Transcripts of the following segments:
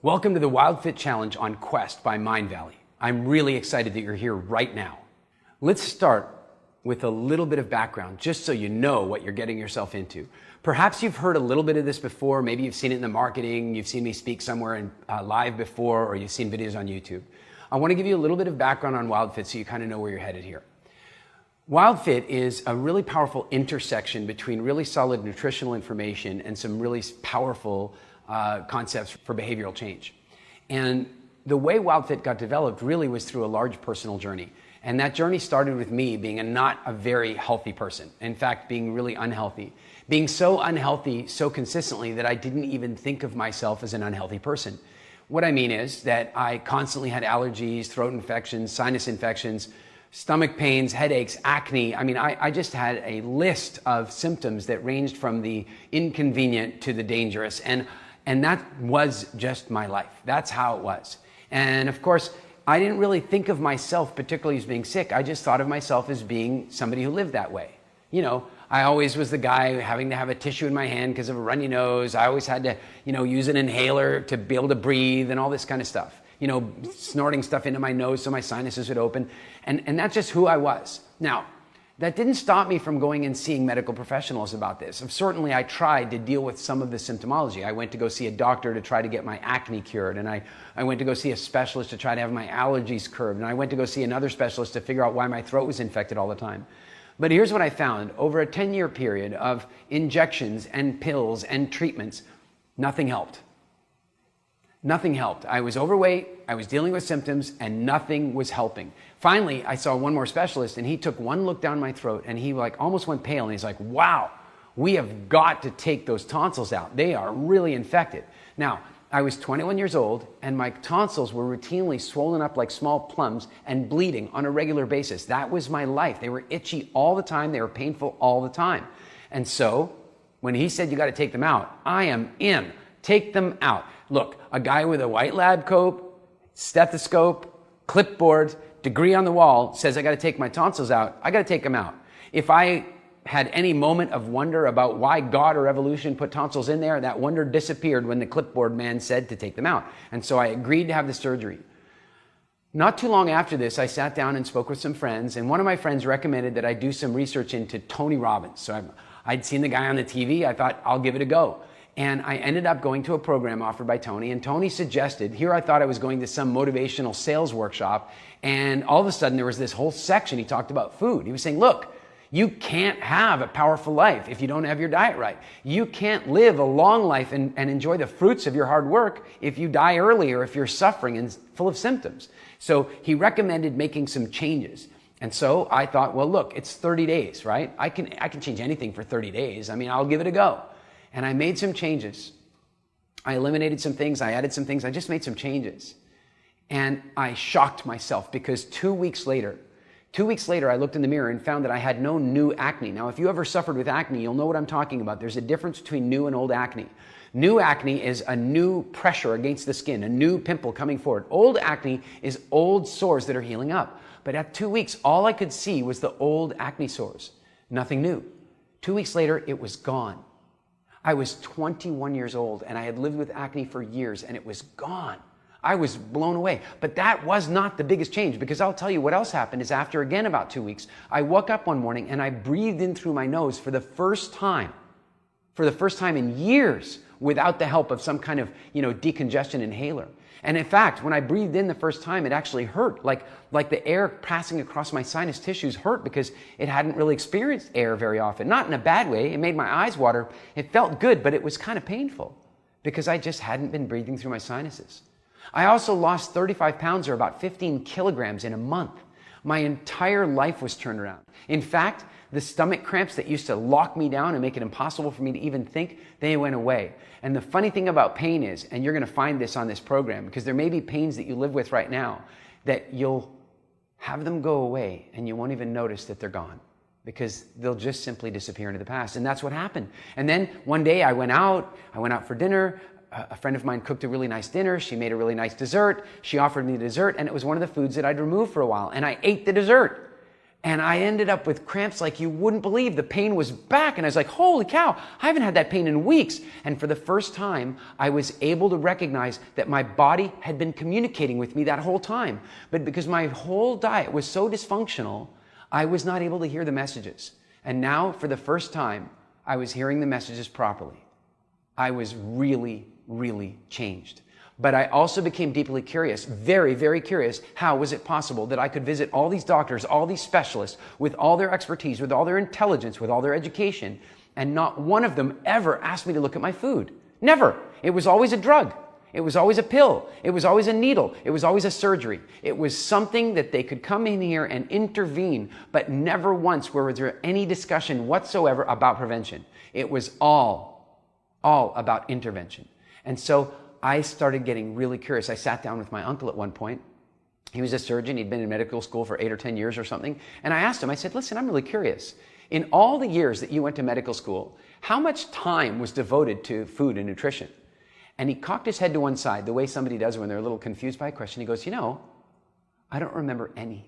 Welcome to the Wildfit Challenge on Quest by Mindvalley. I'm really excited that you're here right now. Let's start with a little bit of background, just so you know what you're getting yourself into. Perhaps you've heard a little bit of this before. Maybe you've seen it in the marketing, you've seen me speak somewhere live before, or you've seen videos on YouTube. I want to give you a little bit of background on Wildfit so you kind of know where you're headed here. Wildfit is a really powerful intersection between really solid nutritional information and some really powerful concepts for behavioral change. And the way Wildfit got developed really was through a large personal journey. And that journey started with me being not a very healthy person. In fact, being really unhealthy. Being so unhealthy so consistently that I didn't even think of myself as an unhealthy person. What I mean is that I constantly had allergies, throat infections, sinus infections, stomach pains, headaches, acne. I mean, I just had a list of symptoms that ranged from the inconvenient to the dangerous. And that was just my life. That's how it was. And of course, I didn't really think of myself particularly as being sick. I just thought of myself as being somebody who lived that way. You know, I always was the guy having to have a tissue in my hand because of a runny nose. I always had to, use an inhaler to be able to breathe and all this kind of stuff. Snorting stuff into my nose so my sinuses would open. And that's just who I was. Now, that didn't stop me from going and seeing medical professionals about this. Certainly, I tried to deal with some of the symptomology. I went to go see a doctor to try to get my acne cured, and I went to go see a specialist to try to have my allergies curbed, and I went to go see another specialist to figure out why my throat was infected all the time. But here's what I found. Over a 10-year period of injections and pills and treatments, nothing helped. Nothing helped. I was overweight, I was dealing with symptoms, and nothing was helping. Finally, I saw one more specialist, and he took one look down my throat, and he almost went pale, and he's like, wow, we have got to take those tonsils out. They are really infected. Now, I was 21 years old, and my tonsils were routinely swollen up like small plums and bleeding on a regular basis. That was my life. They were itchy all the time. They were painful all the time. And so, when he said, you got to take them out, I am in. Take them out. Look, a guy with a white lab coat, stethoscope, clipboard, degree on the wall says I got to take my tonsils out. I got to take them out. If I had any moment of wonder about why God or evolution put tonsils in there, that wonder disappeared when the clipboard man said to take them out. And so I agreed to have the surgery. Not too long after this, I sat down and spoke with some friends, and one of my friends recommended that I do some research into Tony Robbins. So I'd seen the guy on the TV. I thought, I'll give it a go. And I ended up going to a program offered by Tony, and Tony suggested, here I thought I was going to some motivational sales workshop, and all of a sudden there was this whole section he talked about food. He was saying, look, you can't have a powerful life if you don't have your diet right. You can't live a long life and enjoy the fruits of your hard work if you die early or if you're suffering and full of symptoms. So he recommended making some changes. And so I thought, well, look, it's 30 days, right? I can change anything for 30 days. I mean, I'll give it a go. And I made some changes. I eliminated some things. I added some things. I just made some changes. And I shocked myself because 2 weeks later, I looked in the mirror and found that I had no new acne. Now, if you ever suffered with acne, you'll know what I'm talking about. There's a difference between new and old acne. New acne is a new pressure against the skin, a new pimple coming forward. Old acne is old sores that are healing up. But at 2 weeks, all I could see was the old acne sores. Nothing new. 2 weeks later, it was gone. I was 21 years old and I had lived with acne for years and it was gone. I was blown away. But that was not the biggest change, because I'll tell you what else happened is after, again, about 2 weeks, I woke up one morning and I breathed in through my nose for the first time in years without the help of some kind of, decongestion inhaler. And in fact, when I breathed in the first time, it actually hurt, like the air passing across my sinus tissues hurt because it hadn't really experienced air very often. Not in a bad way. It made my eyes water. It felt good, but it was kind of painful because I just hadn't been breathing through my sinuses. I also lost 35 pounds or about 15 kilograms in a month. My entire life was turned around. In fact, the stomach cramps that used to lock me down and make it impossible for me to even think, they went away. And the funny thing about pain is, and you're going to find this on this program, because there may be pains that you live with right now, that you'll have them go away and you won't even notice that they're gone, because they'll just simply disappear into the past. And that's what happened. And then one day I went out for dinner. A friend of mine cooked a really nice dinner. She made a really nice dessert. She offered me the dessert, and it was one of the foods that I'd removed for a while. And I ate the dessert. And I ended up with cramps like you wouldn't believe. The pain was back, and I was like, holy cow, I haven't had that pain in weeks. And for the first time, I was able to recognize that my body had been communicating with me that whole time. But because my whole diet was so dysfunctional, I was not able to hear the messages. And now, for the first time, I was hearing the messages properly. I was really, really changed. But I also became deeply curious, very, very curious, how was it possible that I could visit all these doctors, all these specialists, with all their expertise, with all their intelligence, with all their education, and not one of them ever asked me to look at my food. Never. It was always a drug. It was always a pill. It was always a needle. It was always a surgery. It was something that they could come in here and intervene, but never once was there any discussion whatsoever about prevention. It was all about intervention. And so I started getting really curious. I sat down with my uncle at one point. He was a surgeon. He'd been in medical school for 8 or 10 years or something. And I asked him, I said, listen, I'm really curious. In all the years that you went to medical school, how much time was devoted to food and nutrition? And he cocked his head to one side, the way somebody does when they're a little confused by a question. He goes, I don't remember any.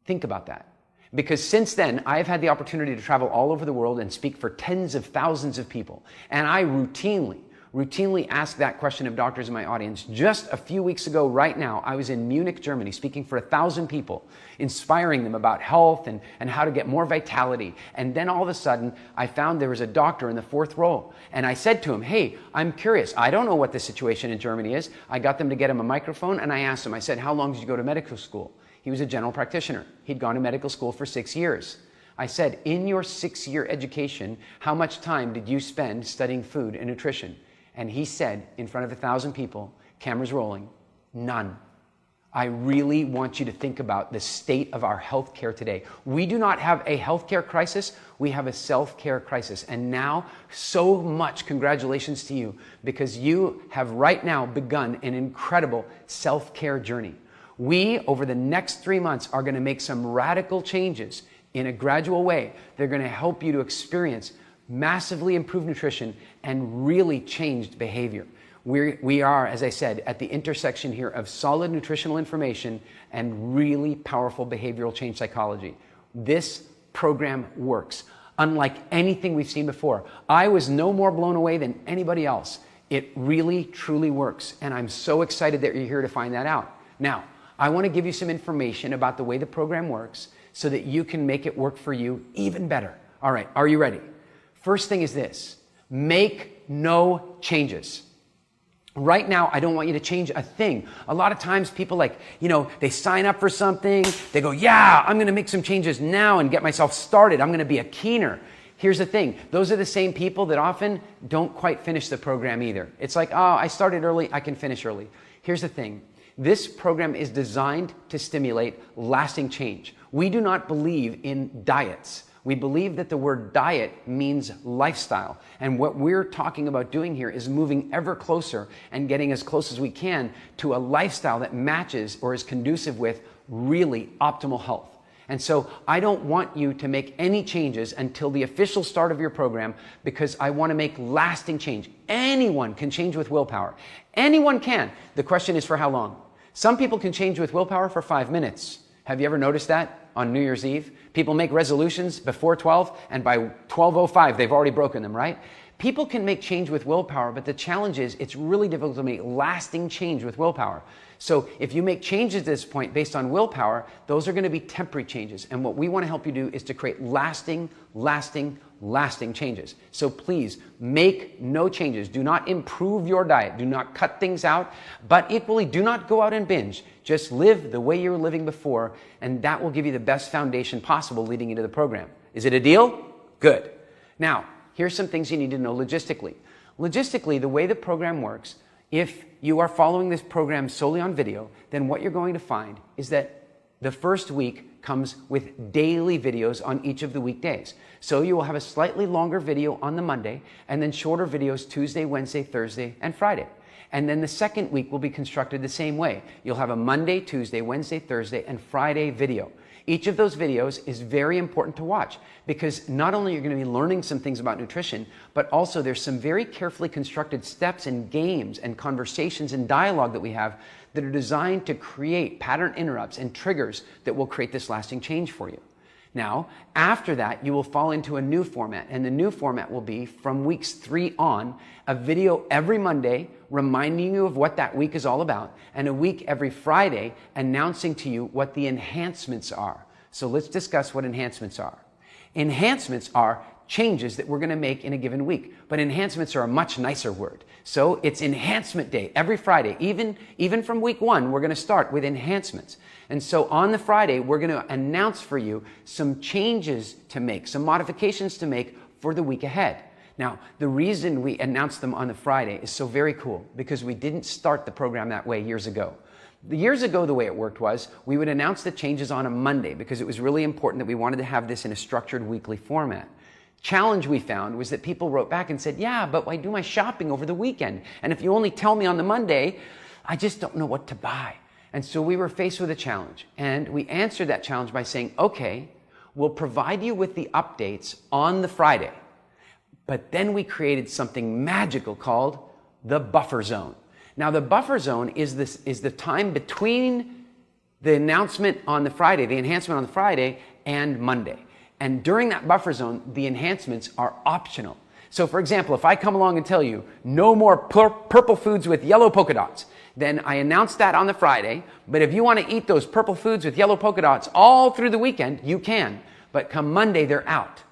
Think about that. Because since then, I've had the opportunity to travel all over the world and speak for tens of thousands of people. And I routinely ask that question of doctors in my audience. Just a few weeks ago, right now, I was in Munich, Germany, speaking for 1,000 people, inspiring them about health and how to get more vitality. And then all of a sudden, I found there was a doctor in the 4th row. And I said to him, hey, I'm curious. I don't know what the situation in Germany is. I got them to get him a microphone, and I asked him, I said, how long did you go to medical school? He was a general practitioner. He'd gone to medical school for 6 years. I said, in your 6-year education, how much time did you spend studying food and nutrition? And he said, in front of 1,000 people, cameras rolling, none. I really want you to think about the state of our healthcare today. We do not have a healthcare crisis, we have a self-care crisis. And now, so much congratulations to you, because you have right now begun an incredible self-care journey. We, over the next 3 months, are going to make some radical changes in a gradual way. They're going to help you to experience massively improved nutrition and really changed behavior. We are, as I said, at the intersection here of solid nutritional information and really powerful behavioral change psychology. This program works unlike anything we've seen before. I was no more blown away than anybody else. It really, truly works, and I'm so excited that you're here to find that out. Now, I want to give you some information about the way the program works so that you can make it work for you even better. All right, are you ready? First thing is this: make no changes. Right now, I don't want you to change a thing. A lot of times people they sign up for something, they go, yeah, I'm going to make some changes now and get myself started. I'm going to be a keener. Here's the thing. Those are the same people that often don't quite finish the program either. It's like, oh, I started early, I can finish early. Here's the thing. This program is designed to stimulate lasting change. We do not believe in diets. We believe that the word diet means lifestyle. And what we're talking about doing here is moving ever closer and getting as close as we can to a lifestyle that matches or is conducive with really optimal health. And so I don't want you to make any changes until the official start of your program, because I want to make lasting change. Anyone can change with willpower. Anyone can. The question is for how long? Some people can change with willpower for 5 minutes. Have you ever noticed that on New Year's Eve? People make resolutions before 12, and by 12:05, they've already broken them, right? People can make change with willpower, but the challenge is it's really difficult to make lasting change with willpower. So if you make changes at this point based on willpower, those are going to be temporary changes. And what we want to help you do is to create lasting changes. So please make no changes. Do not improve your diet. Do not cut things out. But equally, do not go out and binge. Just live the way you were living before, and that will give you the best foundation possible leading into the program. Is it a deal? Good. Now, here's some things you need to know logistically. Logistically, the way the program works, if you are following this program solely on video, then what you're going to find is that the first week comes with daily videos on each of the weekdays. So you will have a slightly longer video on the Monday, and then shorter videos Tuesday, Wednesday, Thursday, and Friday. And then the second week will be constructed the same way. You'll have a Monday, Tuesday, Wednesday, Thursday, and Friday video. Each of those videos is very important to watch because not only are you going to be learning some things about nutrition, but also there's some very carefully constructed steps and games and conversations and dialogue that we have that are designed to create pattern interrupts and triggers that will create this lasting change for you. Now, after that, you will fall into a new format, and the new format will be, from weeks 3 on, a video every Monday reminding you of what that week is all about, and a week every Friday announcing to you what the enhancements are. So let's discuss what enhancements are. Enhancements are changes that we're going to make in a given week, but enhancements are a much nicer word. So it's enhancement day every Friday. Even from week 1, we're going to start with enhancements. And so on the Friday, we're going to announce for you some changes to make, some modifications to make for the week ahead. Now, the reason we announce them on the Friday is so very cool because we didn't start the program that way years ago. Years ago, the way it worked was we would announce the changes on a Monday because it was really important that we wanted to have this in a structured weekly format. Challenge we found was that people wrote back and said, yeah, but I do my shopping over the weekend. And if you only tell me on the Monday, I just don't know what to buy. And so we were faced with a challenge. And we answered that challenge by saying, okay, we'll provide you with the updates on the Friday. But then we created something magical called the buffer zone. Now, the buffer zone is the time between the announcement on the Friday, the enhancement on the Friday, and Monday. And during that buffer zone, the enhancements are optional. So for example, if I come along and tell you no more purple foods with yellow polka dots, then I announce that on the Friday. But if you want to eat those purple foods with yellow polka dots all through the weekend, you can. But come Monday, they're out.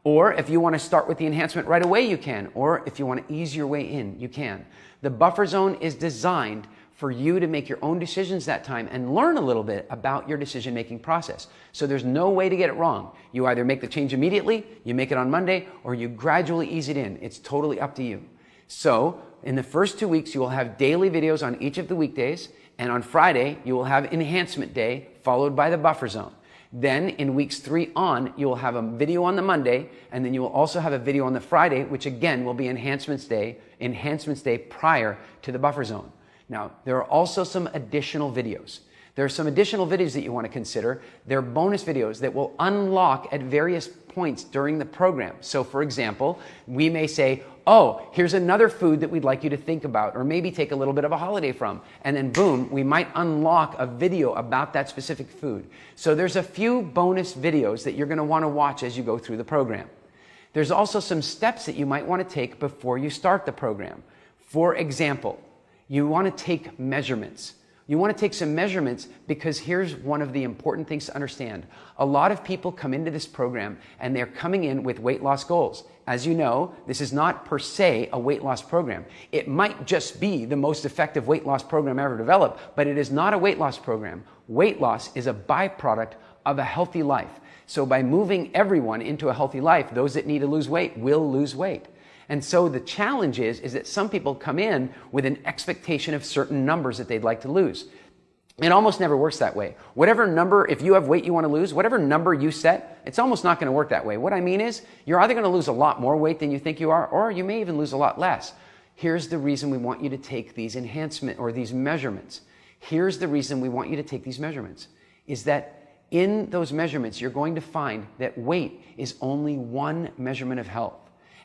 Or if you want to start with the enhancement right away, you can. Or if you want to ease your way in, you can. The buffer zone is designed for you to make your own decisions that time and learn a little bit about your decision-making process. So there's no way to get it wrong. You either make the change immediately, you make it on Monday, or you gradually ease it in. It's totally up to you. So in the first 2 weeks, you will have daily videos on each of the weekdays, and on Friday, you will have enhancement day followed by the buffer zone. Then in weeks 3 on, you will have a video on the Monday, and then you will also have a video on the Friday, which again will be enhancements day prior to the buffer zone. Now, there are also some additional videos. There are some additional videos that you want to consider. They're bonus videos that will unlock at various points during the program. So for example, we may say, oh, here's another food that we'd like you to think about, or maybe take a little bit of a holiday from. And then boom, we might unlock a video about that specific food. So there's a few bonus videos that you're going to want to watch as you go through the program. There's also some steps that you might want to take before you start the program. For example, you want to take measurements. You want to take some measurements because here's one of the important things to understand. A lot of people come into this program and they're coming in with weight loss goals. As you know, this is not per se a weight loss program. It might just be the most effective weight loss program ever developed, but it is not a weight loss program. Weight loss is a byproduct of a healthy life. So by moving everyone into a healthy life, those that need to lose weight will lose weight. And so the challenge is that some people come in with an expectation of certain numbers that they'd like to lose. It almost never works that way. Whatever number, if you have weight you want to lose, whatever number you set, it's almost not going to work that way. What I mean is, you're either going to lose a lot more weight than you think you are, or you may even lose a lot less. Here's the reason we want you to take these enhancement or these measurements. Here's the reason we want you to take these measurements, is that in those measurements, you're going to find that weight is only one measurement of health.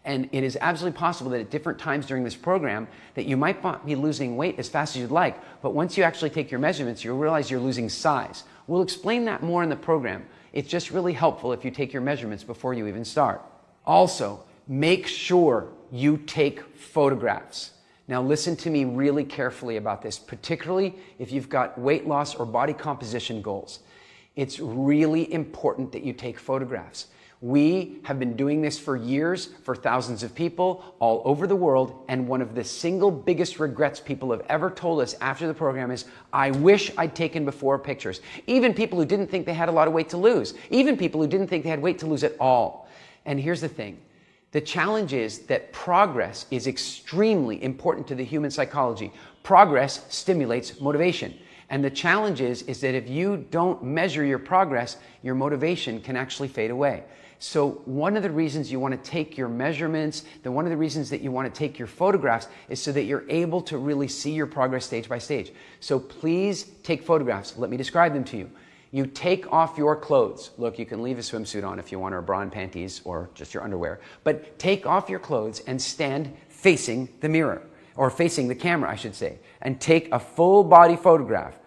And it is absolutely possible that at different times during this program that you might not be losing weight as fast as you'd like, but once you actually take your measurements, you'll realize you're losing size. We'll explain that more in the program. It's just really helpful if you take your measurements before you even start. Also, make sure you take photographs. Now listen to me really carefully about this, particularly if you've got weight loss or body composition goals. It's really important that you take photographs. We have been doing this for years for thousands of people all over the world, and one of the single biggest regrets people have ever told us after the program is, I wish I'd taken before pictures. Even people who didn't think they had a lot of weight to lose. Even people who didn't think they had weight to lose at all. And here's the thing. The challenge is that progress is extremely important to the human psychology. Progress stimulates motivation. And the challenge is that if you don't measure your progress, your motivation can actually fade away. So one of the reasons you want to take your measurements, one of the reasons that you want to take your photographs is so that you're able to really see your progress stage by stage. So please take photographs. Let me describe them to you. You take off your clothes. Look, you can leave a swimsuit on if you want, or a bra and panties, or just your underwear. But take off your clothes and stand facing the mirror, or facing the camera, I should say, and take a full body photograph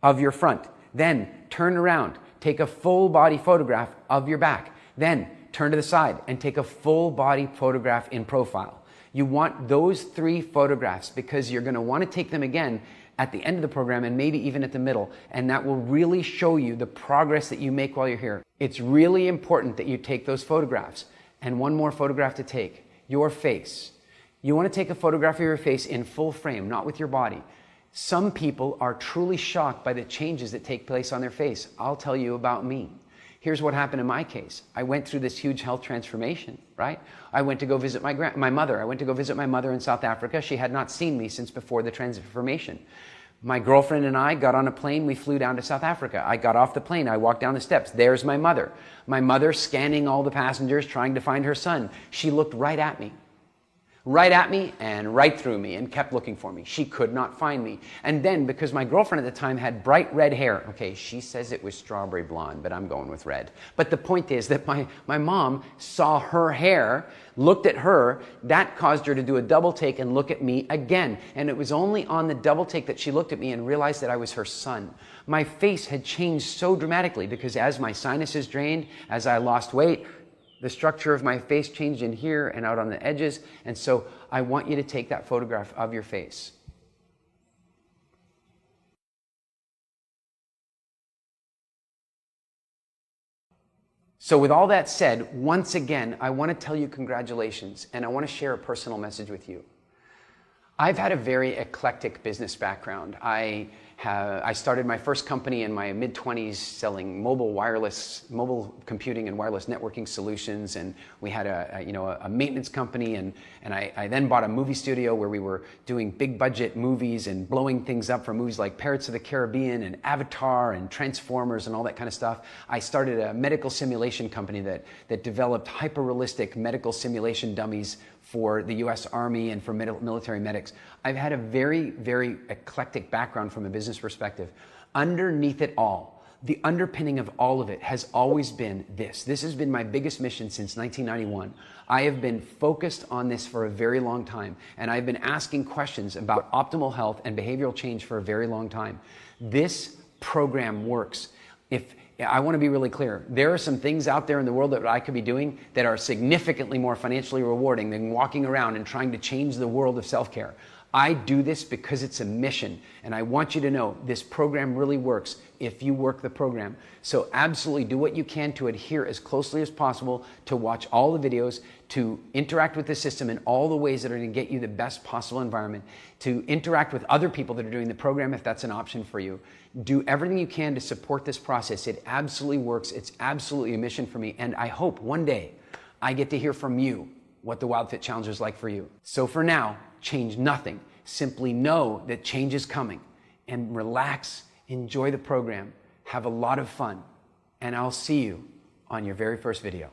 of your front. Then turn around, take a full body photograph of your back. Then turn to the side and take a full body photograph in profile. You want those 3 photographs because you're going to want to take them again at the end of the program and maybe even at the middle, and that will really show you the progress that you make while you're here. It's really important that you take those photographs. And one more photograph to take, your face. You want to take a photograph of your face in full frame, not with your body. Some people are truly shocked by the changes that take place on their face. I'll tell you about me. Here's what happened in my case. I went through this huge health transformation, right? I went to go visit my mother. I went to go visit my mother in South Africa. She had not seen me since before the transformation. My girlfriend and I got on a plane. We flew down to South Africa. I got off the plane. I walked down the steps. There's my mother. My mother scanning all the passengers, trying to find her son. She looked right at me and right through me and kept looking for me. She could not find me. And then, because my girlfriend at the time had bright red hair, okay, she says it was strawberry blonde, but I'm going with red. But the point is that my mom saw her hair, looked at her, that caused her to do a double take and look at me again. And it was only on the double take that she looked at me and realized that I was her son. My face had changed so dramatically because as my sinuses drained, as I lost weight, the structure of my face changed in here and out on the edges. And so I want you to take that photograph of your face. So with all that said, once again, I want to tell you congratulations, and I want to share a personal message with you. I've had a very eclectic business background. I started my first company in my mid-20s selling mobile computing and wireless networking solutions, and we had a maintenance company, and I then bought a movie studio where we were doing big budget movies and blowing things up for movies like Pirates of the Caribbean and Avatar and Transformers and all that kind of stuff. I started a medical simulation company that developed hyper-realistic medical simulation dummies for the US Army and for military medics. I've had a very, very eclectic background from a business perspective. Underneath it all, the underpinning of all of it has always been this. This has been my biggest mission since 1991. I have been focused on this for a very long time, and I've been asking questions about optimal health and behavioral change for a very long time. This program works. I want to be really clear. There are some things out there in the world that I could be doing that are significantly more financially rewarding than walking around and trying to change the world of self-care. I do this because it's a mission, and I want you to know this program really works if you work the program. So absolutely do what you can to adhere as closely as possible, to watch all the videos, to interact with the system in all the ways that are going to get you the best possible environment, to interact with other people that are doing the program if that's an option for you. Do everything you can to support this process. It absolutely works. It's absolutely a mission for me, and I hope one day I get to hear from you what the Wildfit Challenge is like for you. So for now, change nothing. Simply know that change is coming, and relax, enjoy the program, have a lot of fun, and I'll see you on your very first video.